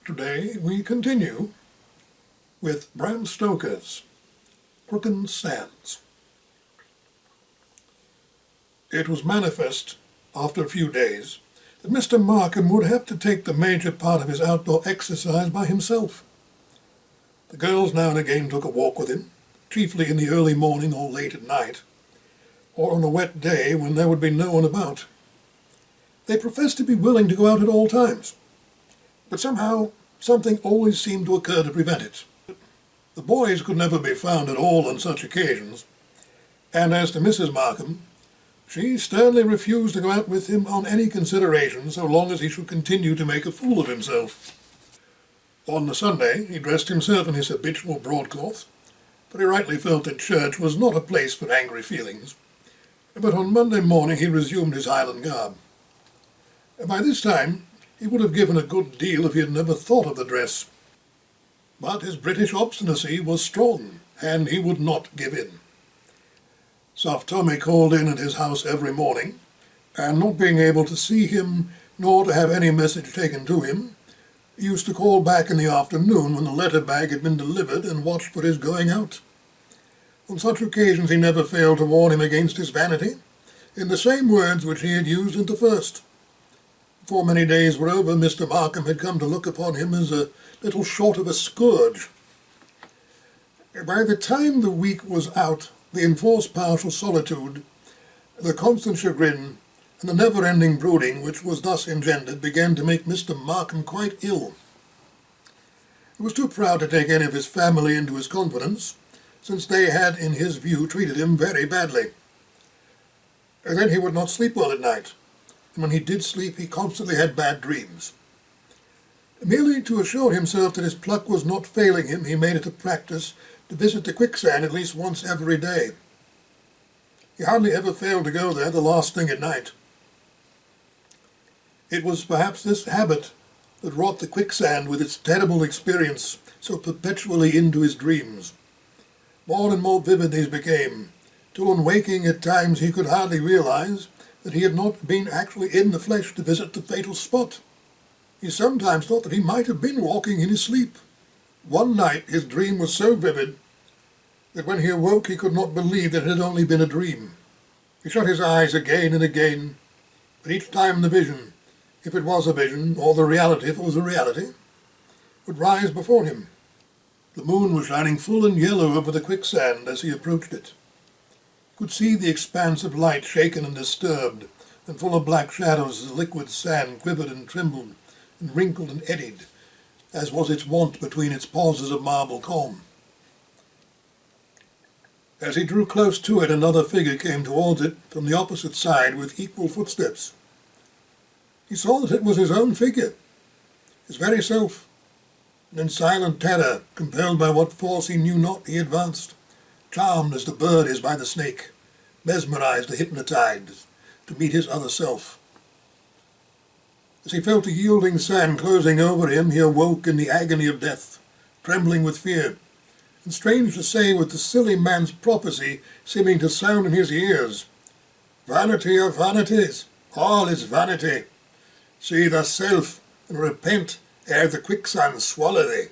Today we continue with Bram Stoker's Crooken Sands. It was manifest, after a few days, that Mr. Markham would have to take the major part of his outdoor exercise by himself. The girls now and again took a walk with him, chiefly in the early morning or late at night, or on a wet day when there would be no one about. They professed to be willing to go out at all times, but somehow something always seemed to occur to prevent it. The boys could never be found at all on such occasions, and as to Mrs. Markham, she sternly refused to go out with him on any consideration so long as he should continue to make a fool of himself. On the Sunday he dressed himself in his habitual broadcloth, for he rightly felt that church was not a place for angry feelings, but on Monday morning he resumed his Highland garb. By this time he would have given a good deal if he had never thought of the dress. But his British obstinacy was strong, and he would not give in. Soft Tommy called in at his house every morning, and not being able to see him, nor to have any message taken to him, he used to call back in the afternoon when the letter bag had been delivered and watched for his going out. On such occasions he never failed to warn him against his vanity, in the same words which he had used at the first. Before many days were over, Mr. Markham had come to look upon him as a little short of a scourge. By the time the week was out, the enforced partial solitude, the constant chagrin, and the never-ending brooding which was thus engendered began to make Mr. Markham quite ill. He was too proud to take any of his family into his confidence, since they had, in his view, treated him very badly. And then he would not sleep well at night, and when he did sleep he constantly had bad dreams. Merely to assure himself that his pluck was not failing him, he made it a practice to visit the quicksand at least once every day. He hardly ever failed to go there the last thing at night. It was perhaps this habit that wrought the quicksand with its terrible experience so perpetually into his dreams. More and more vivid these became, till on waking at times he could hardly realize that he had not been actually in the flesh to visit the fatal spot. He sometimes thought that he might have been walking in his sleep. One night his dream was so vivid that when he awoke he could not believe that it had only been a dream. He shut his eyes again and again, but each time the vision, if it was a vision, or the reality if it was a reality, would rise before him. The moon was shining full and yellow over the quicksand as he approached it. He could see the expanse of light shaken and disturbed, and full of black shadows as the liquid sand quivered and trembled, and wrinkled and eddied, as was its wont between its pauses of marble calm. As he drew close to it, another figure came towards it from the opposite side with equal footsteps. He saw that it was his own figure, his very self, and in silent terror, compelled by what force he knew not, he advanced, charmed as the bird is by the snake, mesmerized or hypnotized, to meet his other self. As he felt the yielding sand closing over him, he awoke in the agony of death, trembling with fear, and strange to say, with the silly man's prophecy seeming to sound in his ears, "Vanity of vanities, all is vanity. See thyself, and repent ere the quicksand swallow thee."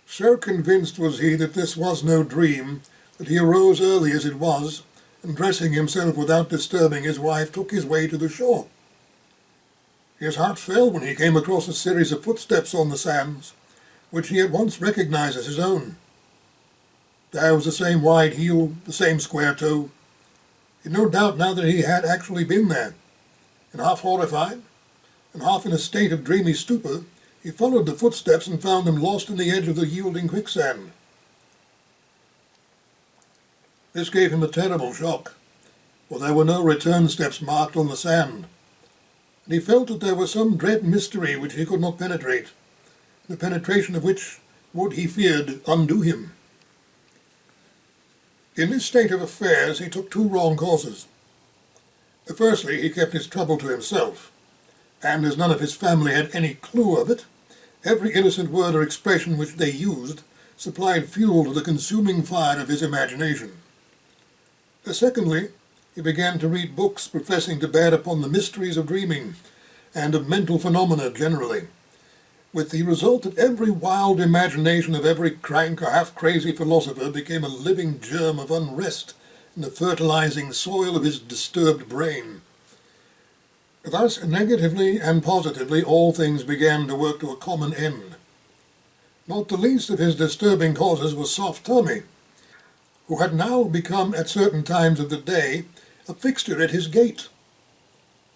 So convinced was he that this was no dream, that he arose early as it was, and dressing himself without disturbing his wife, took his way to the shore. His heart fell when he came across a series of footsteps on the sands, which he at once recognized as his own. There was the same wide heel, the same square toe. He had no doubt now that he had actually been there, and half horrified, and half in a state of dreamy stupor, he followed the footsteps and found them lost in the edge of the yielding quicksand. This gave him a terrible shock, for there were no return steps marked on the sand, and he felt that there was some dread mystery which he could not penetrate, the penetration of which would, he feared, undo him. In this state of affairs he took two wrong courses. Firstly, he kept his trouble to himself, and as none of his family had any clue of it, every innocent word or expression which they used supplied fuel to the consuming fire of his imagination. Secondly, he began to read books professing to bear upon the mysteries of dreaming and of mental phenomena generally, with the result that every wild imagination of every crank or half-crazy philosopher became a living germ of unrest in the fertilizing soil of his disturbed brain. Thus, negatively and positively, all things began to work to a common end. Not the least of his disturbing causes was Soft Tommy, who had now become, at certain times of the day, a fixture at his gate.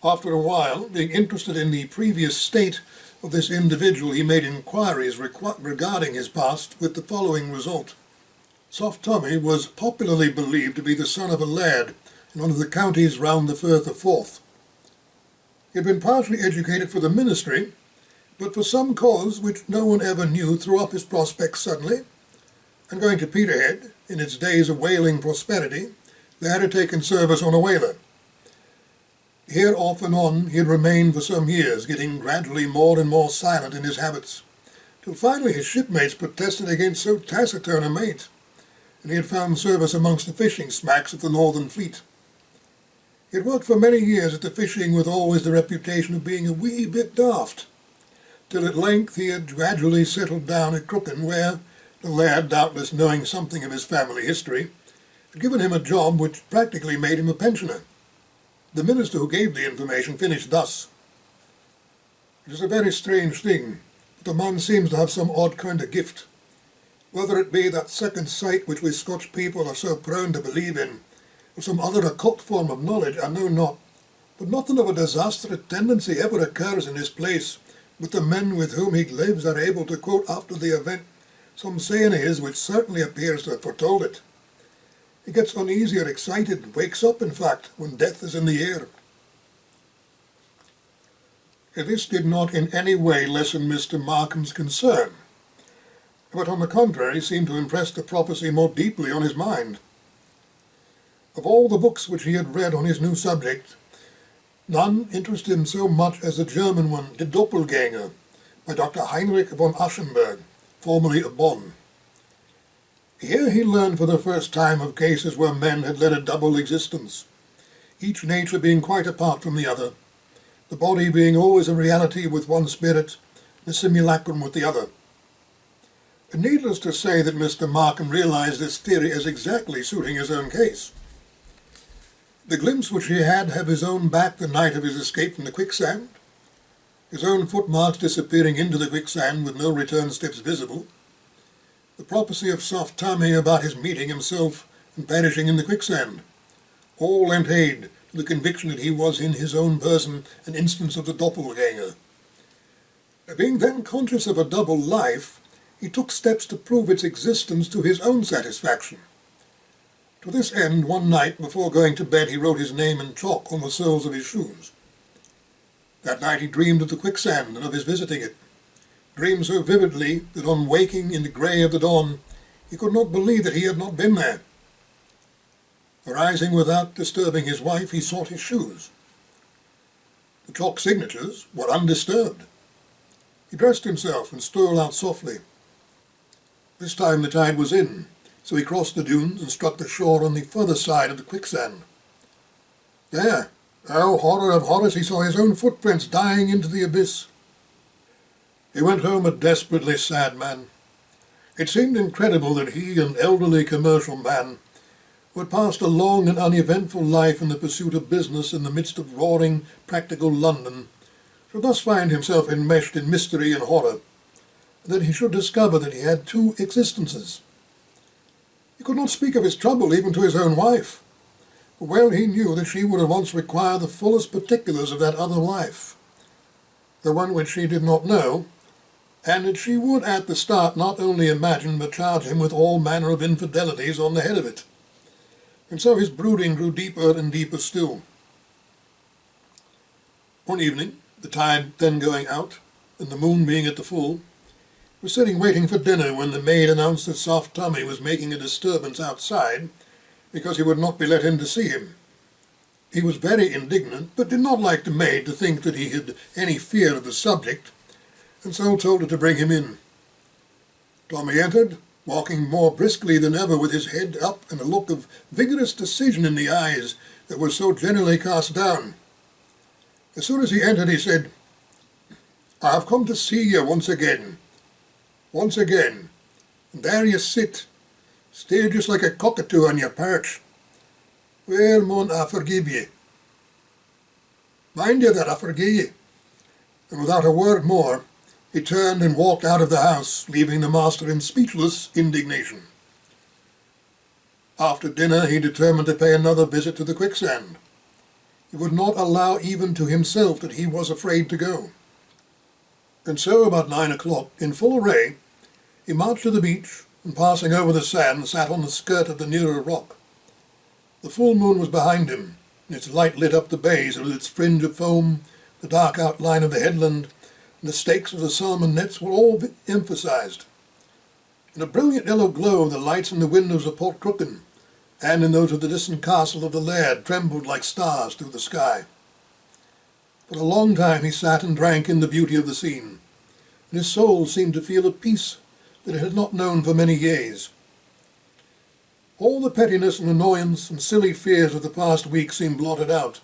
After a while, being interested in the previous state of this individual, he made inquiries regarding his past, with the following result. Soft Tommy was popularly believed to be the son of a laird in one of the counties round the Firth of Forth. He had been partially educated for the ministry, but for some cause which no one ever knew threw up his prospects suddenly, and going to Peterhead, in its days of whaling prosperity, they had taken service on a whaler. Here off and on he had remained for some years, getting gradually more and more silent in his habits, till finally his shipmates protested against so taciturn a mate, and he had found service amongst the fishing smacks of the Northern Fleet. He had worked for many years at the fishing with always the reputation of being a wee bit daft, till at length he had gradually settled down at Crooken, where the laird, doubtless knowing something of his family history, had given him a job which practically made him a pensioner. The minister who gave the information finished thus. It is a very strange thing, but the man seems to have some odd kind of gift. Whether it be that second sight which we Scotch people are so prone to believe in, or some other occult form of knowledge, I know not, but nothing of a disastrous tendency ever occurs in his place, but the men with whom he lives are able to quote after the event some saying of his which certainly appears to have foretold it. He gets uneasy or excited, wakes up, in fact, when death is in the air. This did not in any way lessen Mr. Markham's concern, but on the contrary seemed to impress the prophecy more deeply on his mind. Of all the books which he had read on his new subject, none interested him so much as the German one, Die Doppelgänger, by Dr. Heinrich von Aschenberg, formerly of Bonn. Here he learned for the first time of cases where men had led a double existence, each nature being quite apart from the other, the body being always a reality with one spirit, and a simulacrum with the other. And needless to say that Mr. Markham realized this theory as exactly suiting his own case. The glimpse which he had of his own back the night of his escape from the quicksand, his own footmarks disappearing into the quicksand with no return steps visible, the prophecy of Soft Tommy about his meeting himself and perishing in the quicksand, all lent aid to the conviction that he was in his own person an instance of the doppelganger. Being then conscious of a double life, he took steps to prove its existence to his own satisfaction. To this end, one night before going to bed he wrote his name in chalk on the soles of his shoes. That night he dreamed of the quicksand and of his visiting it, dreamed so vividly that on waking in the grey of the dawn he could not believe that he had not been there. Arising without disturbing his wife, he sought his shoes. The chalk signatures were undisturbed. He dressed himself and stole out softly. This time the tide was in, so he crossed the dunes and struck the shore on the further side of the quicksand. There, oh horror of horrors, he saw his own footprints dying into the abyss. He went home a desperately sad man. It seemed incredible that he, an elderly commercial man, who had passed a long and uneventful life in the pursuit of business in the midst of roaring, practical London, should thus find himself enmeshed in mystery and horror, and that he should discover that he had two existences. He could not speak of his trouble even to his own wife, for well he knew that she would at once require the fullest particulars of that other life, the one which she did not know, and that she would at the start not only imagine but charge him with all manner of infidelities on the head of it. And so his brooding grew deeper and deeper still. One evening, the tide then going out, and the moon being at the full, he was sitting waiting for dinner when the maid announced that Soft Tommy was making a disturbance outside because he would not be let in to see him. He was very indignant, but did not like the maid to think that he had any fear of the subject, and so told her to bring him in. Tommy entered, walking more briskly than ever with his head up and a look of vigorous decision in the eyes that were so generally cast down. As soon as he entered, he said, I have come to see you once again, and there you sit, stay just like a cockatoo on your perch. Well, mon, I forgive ye. Mind you that I forgive ye. And without a word more, he turned and walked out of the house, leaving the master in speechless indignation. After dinner he determined to pay another visit to the quicksand. He would not allow even to himself that he was afraid to go. And so about 9 o'clock, in full array, he marched to the beach, and passing over the sand, sat on the skirt of the nearer rock. The full moon was behind him, and its light lit up the bays with its fringe of foam, the dark outline of the headland, and the stakes of the salmon nets were all emphasized. In a brilliant yellow glow, the lights in the windows of Port Crooken, and in those of the distant castle of the laird, trembled like stars through the sky. For a long time he sat and drank in the beauty of the scene, and his soul seemed to feel a peace that it had not known for many years. All the pettiness and annoyance and silly fears of the past week seemed blotted out,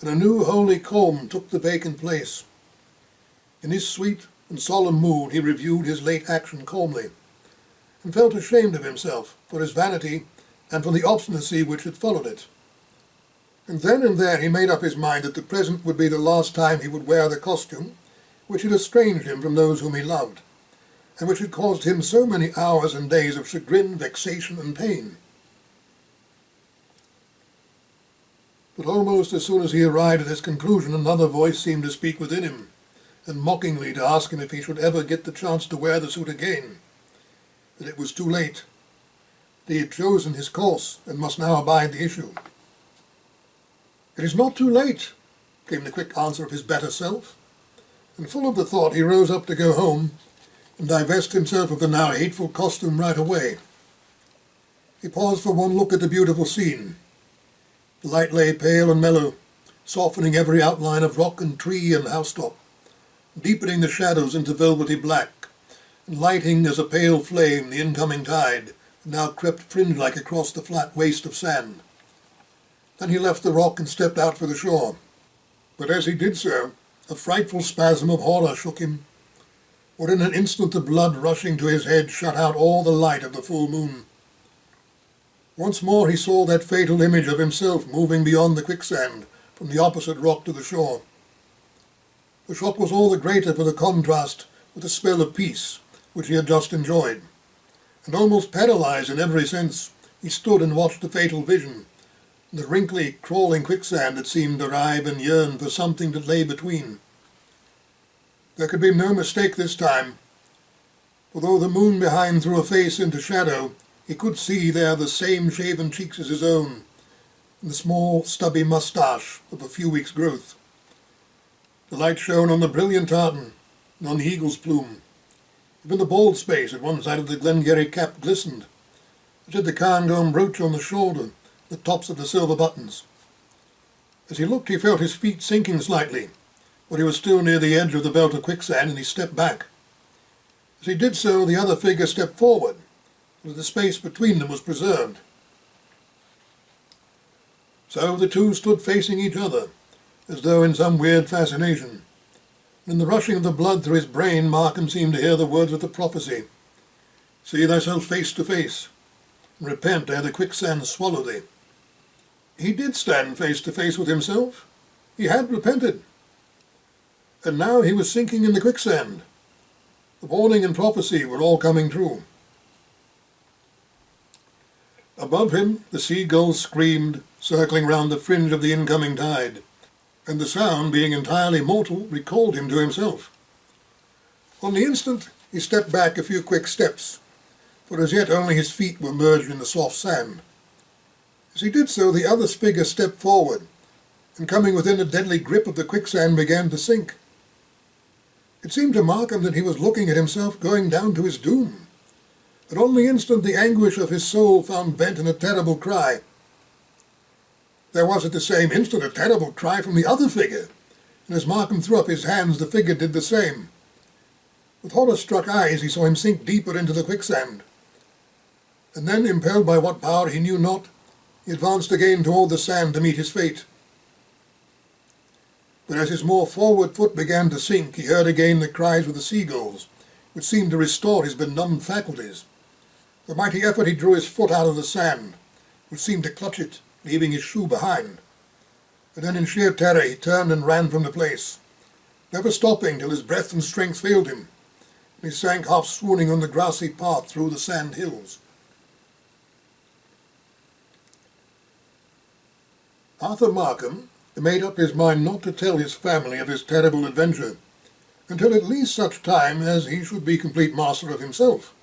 and a new holy calm took the vacant place. In his sweet and solemn mood he reviewed his late action calmly, and felt ashamed of himself for his vanity and for the obstinacy which had followed it. And then and there he made up his mind that the present would be the last time he would wear the costume which had estranged him from those whom he loved, and which had caused him so many hours and days of chagrin, vexation, and pain. But almost as soon as he arrived at this conclusion, another voice seemed to speak within him, and mockingly to ask him if he should ever get the chance to wear the suit again, that it was too late, that he had chosen his course and must now abide the issue. "It is not too late," came the quick answer of his better self, and full of the thought he rose up to go home and divest himself of the now hateful costume right away. He paused for one look at the beautiful scene. The light lay pale and mellow, softening every outline of rock and tree and housetop, deepening the shadows into velvety black, and lighting as a pale flame the incoming tide that now crept fringe-like across the flat waste of sand. Then he left the rock and stepped out for the shore. But as he did so, a frightful spasm of horror shook him, for in an instant the blood rushing to his head shut out all the light of the full moon. Once more he saw that fatal image of himself moving beyond the quicksand, from the opposite rock to the shore. The shock was all the greater for the contrast with the spell of peace which he had just enjoyed, and almost paralyzed in every sense, he stood and watched the fatal vision, the wrinkly, crawling quicksand that seemed to writhe and yearn for something that lay between. There could be no mistake this time, for though the moon behind threw a face into shadow, he could see there the same shaven cheeks as his own, and the small, stubby moustache of a few weeks' growth. The light shone on the brilliant tartan and on the eagle's plume. Even the bald space at one side of the Glengarry cap glistened, as did the cairngorm brooch on the shoulder, the tops of the silver buttons. As he looked, he felt his feet sinking slightly, for he was still near the edge of the belt of quicksand, and he stepped back. As he did so, the other figure stepped forward, but the space between them was preserved. So the two stood facing each other, as though in some weird fascination. And in the rushing of the blood through his brain, Markham seemed to hear the words of the prophecy, "See thyself face to face, and repent ere the quicksand swallow thee." He did stand face to face with himself. He had repented. And now he was sinking in the quicksand. The warning and prophecy were all coming true. Above him, the seagulls screamed, circling round the fringe of the incoming tide, and the sound, being entirely mortal, recalled him to himself. On the instant, he stepped back a few quick steps, for as yet only his feet were merged in the soft sand. As he did so, the other figure stepped forward, and coming within a deadly grip of the quicksand, began to sink. It seemed to Markham that he was looking at himself going down to his doom. But on the instant the anguish of his soul found vent in a terrible cry. There was at the same instant a terrible cry from the other figure, and as Markham threw up his hands, the figure did the same. With horror-struck eyes he saw him sink deeper into the quicksand. And then, impelled by what power he knew not, he advanced again toward the sand to meet his fate. but as his more forward foot began to sink, he heard again the cries of the seagulls, which seemed to restore his benumbed faculties. With a mighty effort he drew his foot out of the sand, which seemed to clutch it, leaving his shoe behind. And then in sheer terror he turned and ran from the place, never stopping till his breath and strength failed him, and he sank half swooning on the grassy path through the sand hills. Arthur Markham made up his mind not to tell his family of his terrible adventure, until at least such time as he should be complete master of himself.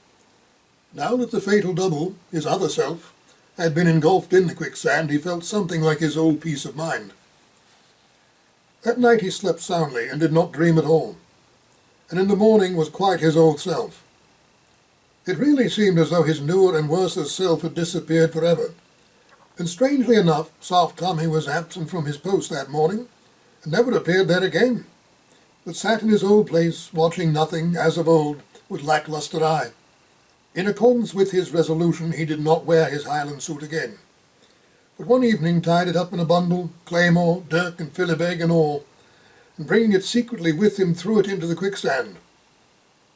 Now that the fatal double, his other self, had been engulfed in the quicksand, he felt something like his old peace of mind. That night he slept soundly and did not dream at all, and in the morning was quite his old self. It really seemed as though his newer and worse self had disappeared forever, and strangely enough, Soft Tommy was absent from his post that morning, and never appeared there again, but sat in his old place, watching nothing, as of old, with lacklustre eye. In accordance with his resolution, he did not wear his Highland suit again, but one evening tied it up in a bundle, claymore, dirk and philibeg and all, and bringing it secretly with him threw it into the quicksand.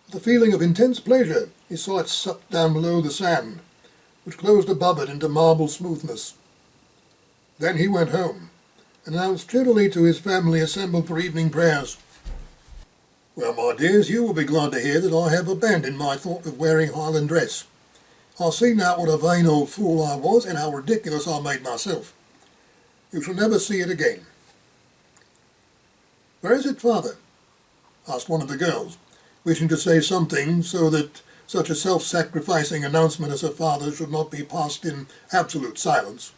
With a feeling of intense pleasure, he saw it sucked down below the sand, which closed above it into marble smoothness. Then he went home, and announced cheerily to his family assembled for evening prayers, "Well, my dears, you will be glad to hear that I have abandoned my thought of wearing Highland dress. I see now what a vain old fool I was, and how ridiculous I made myself. You shall never see it again." "Where is it, father?" asked one of the girls, wishing to say something so that such a self-sacrificing announcement as her father should not be passed in absolute silence.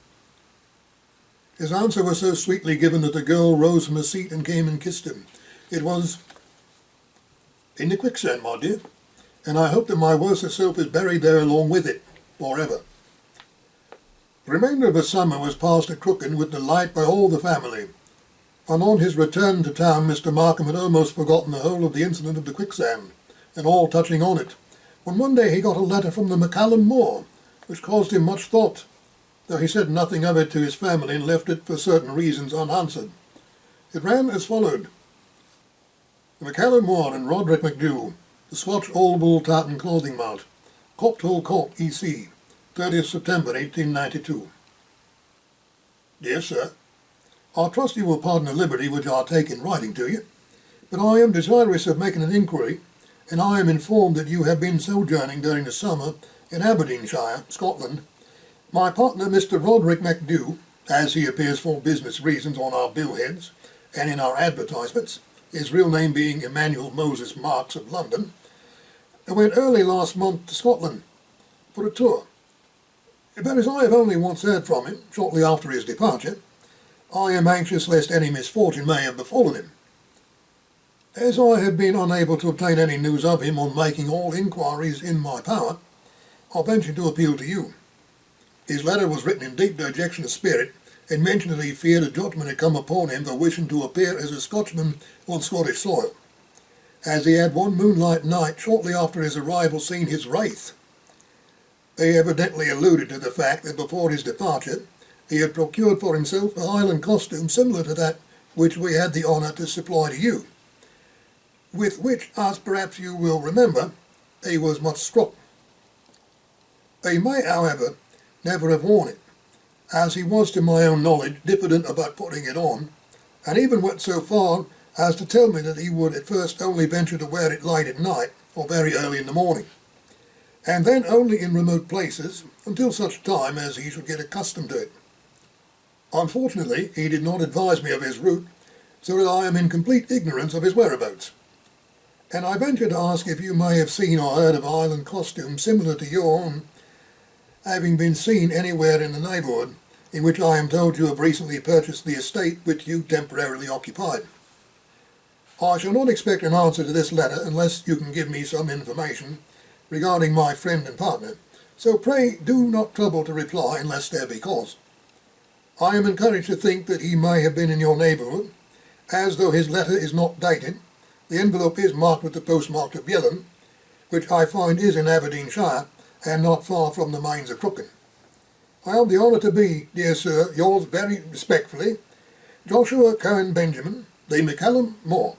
His answer was so sweetly given that the girl rose from her seat and came and kissed him. It was, "In the quicksand, my dear, and I hope that my worse self is buried there along with it, forever." The remainder of the summer was passed at Crooken with delight by all the family, and on his return to town Mr. Markham had almost forgotten the whole of the incident of the quicksand, and all touching on it, when one day he got a letter from the McCallum Moor, which caused him much thought, though he said nothing of it to his family and left it for certain reasons unanswered. It ran as followed: "The McCallum Moor and Roderick McDaniel, the Scotch Old Wool Tartan Clothing Mart, Copthall Court, E.C., 30th September 1892. Dear Sir, I trust you will pardon the liberty which I take in writing to you, but I am desirous of making an inquiry, and I am informed that you have been sojourning during the summer in Aberdeenshire, Scotland. My partner, Mr. Roderick McDaniel, as he appears for business reasons on our billheads and in our advertisements, his real name being Emmanuel Moses Marks of London, went early last month to Scotland for a tour. But as I have only once heard from him, shortly after his departure, I am anxious lest any misfortune may have befallen him. As I have been unable to obtain any news of him on making all inquiries in my power, I venture to appeal to you. His letter was written in deep dejection of spirit, and mentioned that he feared a judgment had come upon him for wishing to appear as a Scotchman on Scottish soil, as he had one moonlight night shortly after his arrival seen his wraith. They evidently alluded to the fact that before his departure he had procured for himself a Highland costume similar to that which we had the honour to supply to you, with which, as perhaps you will remember, he was much struck. He may, however, never have worn it, as he was, to my own knowledge, diffident about putting it on, and even went so far as to tell me that he would at first only venture to wear it late at night or very early in the morning, and then only in remote places until such time as he should get accustomed to it. Unfortunately, he did not advise me of his route, so that I am in complete ignorance of his whereabouts, and I venture to ask if you may have seen or heard of a Highland costume similar to your own, having been seen anywhere in the neighbourhood, in which I am told you have recently purchased the estate which you temporarily occupied. I shall not expect an answer to this letter unless you can give me some information regarding my friend and partner, so pray do not trouble to reply unless there be cause. I am encouraged to think that he may have been in your neighbourhood, as though his letter is not dated, the envelope is marked with the postmark of Yellon, which I find is in Aberdeenshire, and not far from the mines of Crooken. I have the honour to be, dear sir, yours very respectfully, Joshua Cohen Benjamin, Lee McCallum, more.